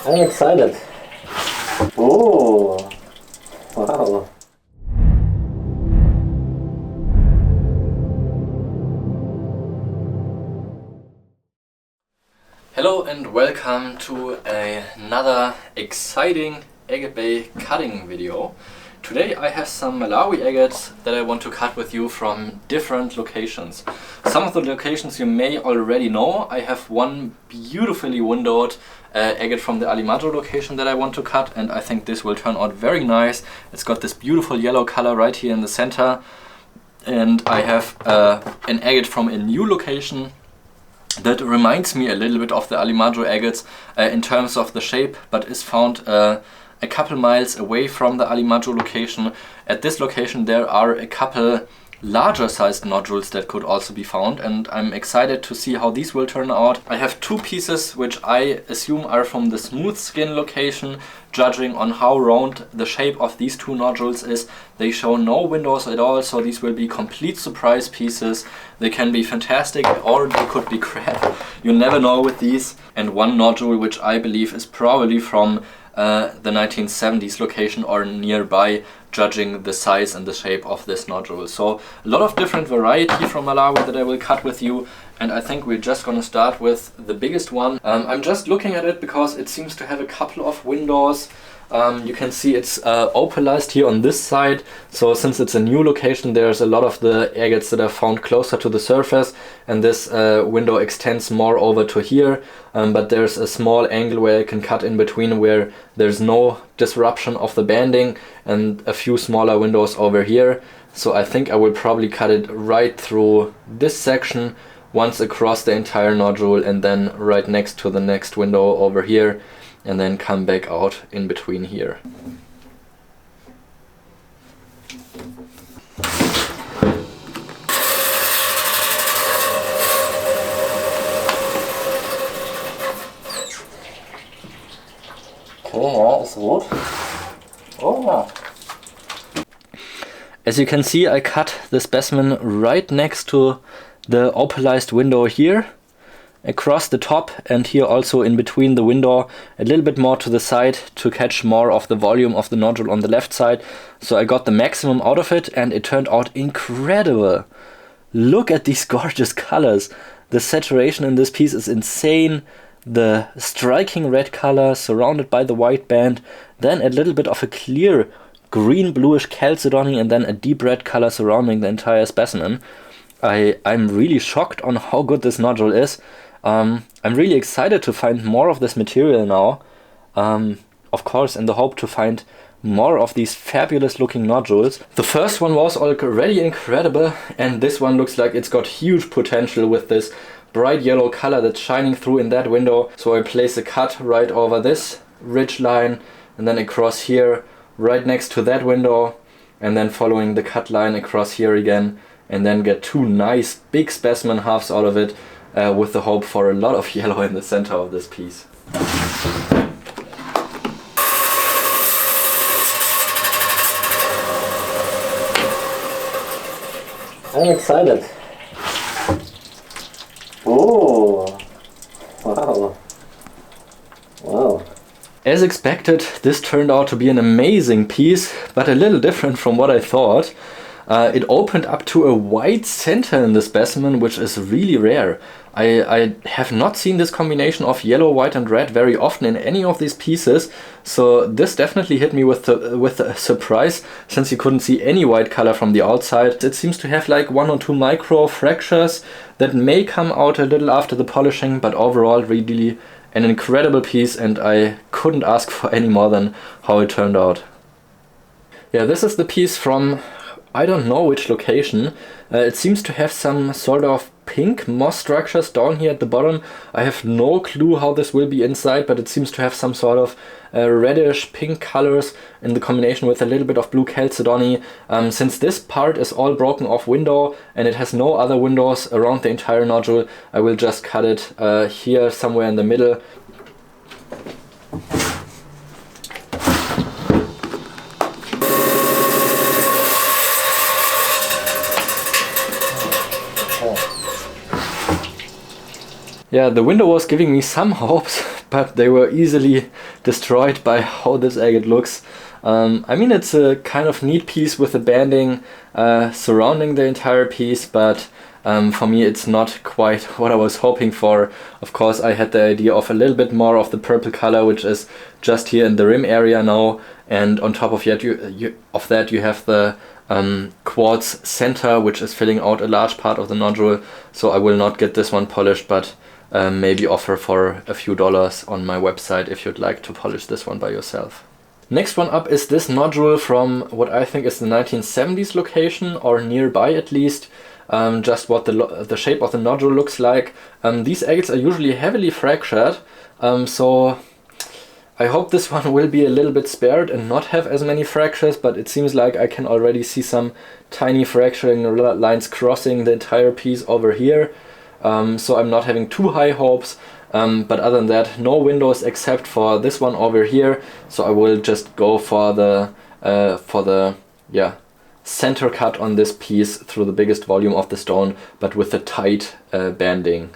I'm excited. Oh, wow. Hello and welcome to another exciting Agatebay cutting video. Today I have some Malawi agates that I want to cut with you from different locations. Some of the locations you may already know. I have one beautifully windowed agate from the Alimajo location that I want to cut, and I think this will turn out very nice. It's got this beautiful yellow color right here in the center. And I have an agate from a new location that reminds me a little bit of the Alimajo agates in terms of the shape, but is found a couple miles away from the Alimajo location. At this location there are a couple larger sized nodules that could also be found, and I'm excited to see how these will turn out. I have two pieces which I assume are from the smooth skin location. Judging on how round the shape of these two nodules is, they show no windows at all, so these will be complete surprise pieces. They can be fantastic or they could be crap. You never know with these. And one nodule which I believe is probably from the 1970s location or nearby, judging the size and the shape of this nodule. So a lot of different variety from Malawi that I will cut with you, and I think we're just gonna start with the biggest one. I'm just looking at it because it seems to have a couple of windows. You can see it's opalized here on this side, so since it's a new location there's a lot of the agates that are found closer to the surface, and this window extends more over to here, but there's a small angle where I can cut in between where there's no disruption of the banding, and a few smaller windows over here. So I think I will probably cut it right through this section, once across the entire nodule, and then right next to the next window over here, and then come back out in between here. Okay, ja, ist rot. Oh ja. As you can see, I cut the specimen right next to the opalized window here, across the top, and here also in between the window, a little bit more to the side to catch more of the volume of the nodule on the left side. So I got the maximum out of it, and it turned out incredible. Look at these gorgeous colors. The saturation in this piece is insane. The striking red color surrounded by the white band, then a little bit of a clear green bluish chalcedony, and then a deep red color surrounding the entire specimen. I'm really shocked on how good this nodule is. I'm really excited to find more of this material now, of course in the hope to find more of these fabulous looking nodules. The first one was already incredible, and this one looks like it's got huge potential with this bright yellow color that's shining through in that window. So I place a cut right over this ridge line, and then across here right next to that window, and then following the cut line across here again, and then get two nice big specimen halves out of it, with the hope for a lot of yellow in the center of this piece. I'm excited. Oh, wow. Wow. As expected, this turned out to be an amazing piece, but a little different from what I thought. It opened up to a white center in the specimen, which is really rare. I have not seen this combination of yellow, white and red very often in any of these pieces, so this definitely hit me with a surprise, since you couldn't see any white color from the outside. It seems to have like 1 or 2 micro fractures that may come out a little after the polishing, but overall really an incredible piece, and I couldn't ask for any more than how it turned out. Yeah, this is the piece from I don't know which location. It seems to have some sort of pink moss structures down here at the bottom. I have no clue how this will be inside, but it seems to have some sort of reddish pink colors in the combination with a little bit of blue chalcedony. Since this part is all broken off window and it has no other windows around the entire nodule, I will just cut it here somewhere in the middle. Yeah, the window was giving me some hopes, but they were easily destroyed by how this agate looks. I mean, it's a kind of neat piece with the banding surrounding the entire piece, but for me it's not quite what I was hoping for. Of course, I had the idea of a little bit more of the purple color, which is just here in the rim area now, and on top of that you have the quartz center, which is filling out a large part of the nodule. So I will not get this one polished, but maybe offer for a few dollars on my website if you'd like to polish this one by yourself. Next one up is this nodule from what I think is the 1970s location, or nearby at least. Just what the shape of the nodule looks like. These agates are usually heavily fractured, so I hope this one will be a little bit spared and not have as many fractures, but it seems like I can already see some tiny fracturing lines crossing the entire piece over here. So I'm not having too high hopes, but other than that, no windows except for this one over here. So I will just go for the center cut on this piece through the biggest volume of the stone, but with a tight banding.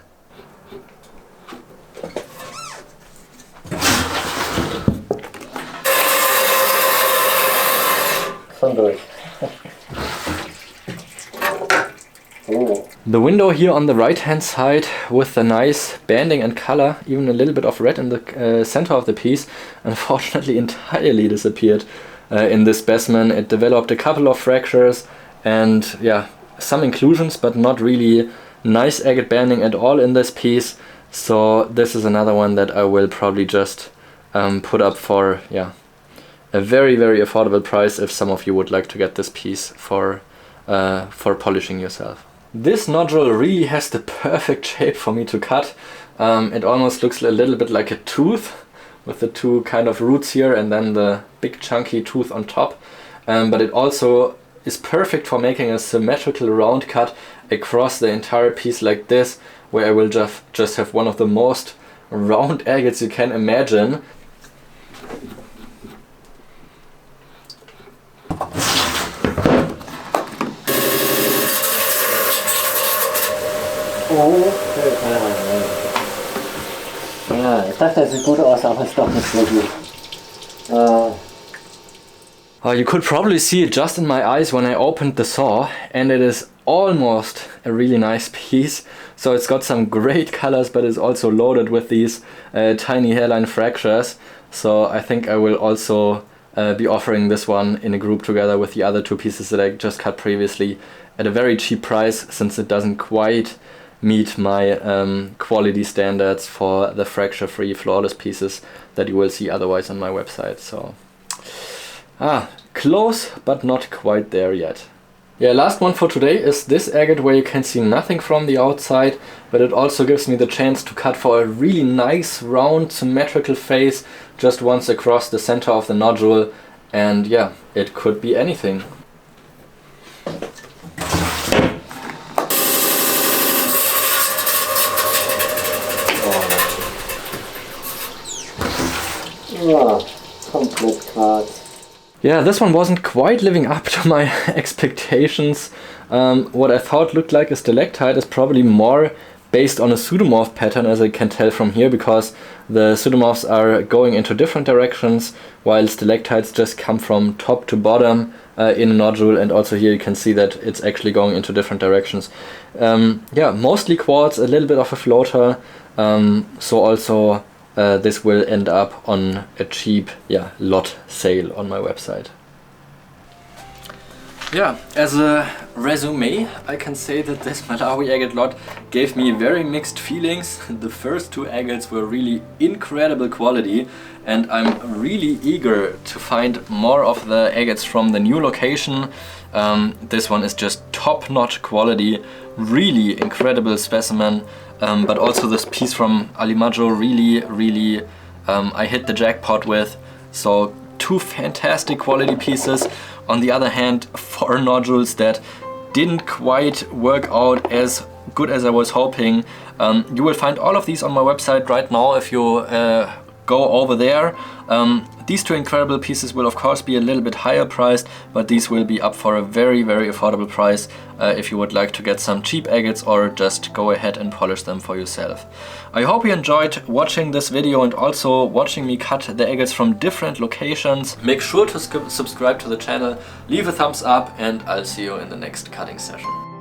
The window here on the right hand side with the nice banding and color, even a little bit of red in the center of the piece, unfortunately entirely disappeared in this specimen. It developed a couple of fractures and yeah, some inclusions, but not really nice agate banding at all in this piece. So this is another one that I will probably just put up for a very, very affordable price if some of you would like to get this piece for polishing yourself. This nodule really has the perfect shape for me to cut. It almost looks a little bit like a tooth with the two kind of roots here and then the big chunky tooth on top. But it also is perfect for making a symmetrical round cut across the entire piece like this, where I will just have one of the most round agates you can imagine. Ja, ich dachte, es sieht gut aus, aber es ist doch nicht so gut. You could probably see it just in my eyes when I opened the saw, and it is almost a really nice piece. So it's got some great colors, but it's also loaded with these tiny hairline fractures. So I think I will also be offering this one in a group together with the other two pieces that I just cut previously at a very cheap price, since it doesn't quite meet my quality standards for the fracture-free flawless pieces that you will see otherwise on my website. So close, but not quite there yet. Yeah, last one for today is this agate, where you can see nothing from the outside, but it also gives me the chance to cut for a really nice round symmetrical face just once across the center of the nodule, and yeah, it could be anything. Ja, komplett Quarz. Yeah, this one wasn't quite living up to my expectations. What I thought looked like a stalactite is probably more based on a pseudomorph pattern, as I can tell from here, because the pseudomorphs are going into different directions, while stalactites just come from top to bottom in a nodule, and also here you can see that it's actually going into different directions. Yeah, mostly quartz, a little bit of a floater, so also this will end up on a cheap lot sale on my website. Yeah, as a resume, I can say that this Malawi agate lot gave me very mixed feelings. The first two agates were really incredible quality, and I'm really eager to find more of the agates from the new location. This one is just top-notch quality, really incredible specimen, but also this piece from Alimajo really I hit the jackpot with. So two fantastic quality pieces. On the other hand, 4 nodules that didn't quite work out as good as I was hoping. You will find all of these on my website right now if you go over there. These two incredible pieces will of course be a little bit higher priced, but these will be up for a very, very affordable price if you would like to get some cheap agates or just go ahead and polish them for yourself. I hope you enjoyed watching this video and also watching me cut the agates from different locations. Make sure to subscribe to the channel, leave a thumbs up, and I'll see you in the next cutting session.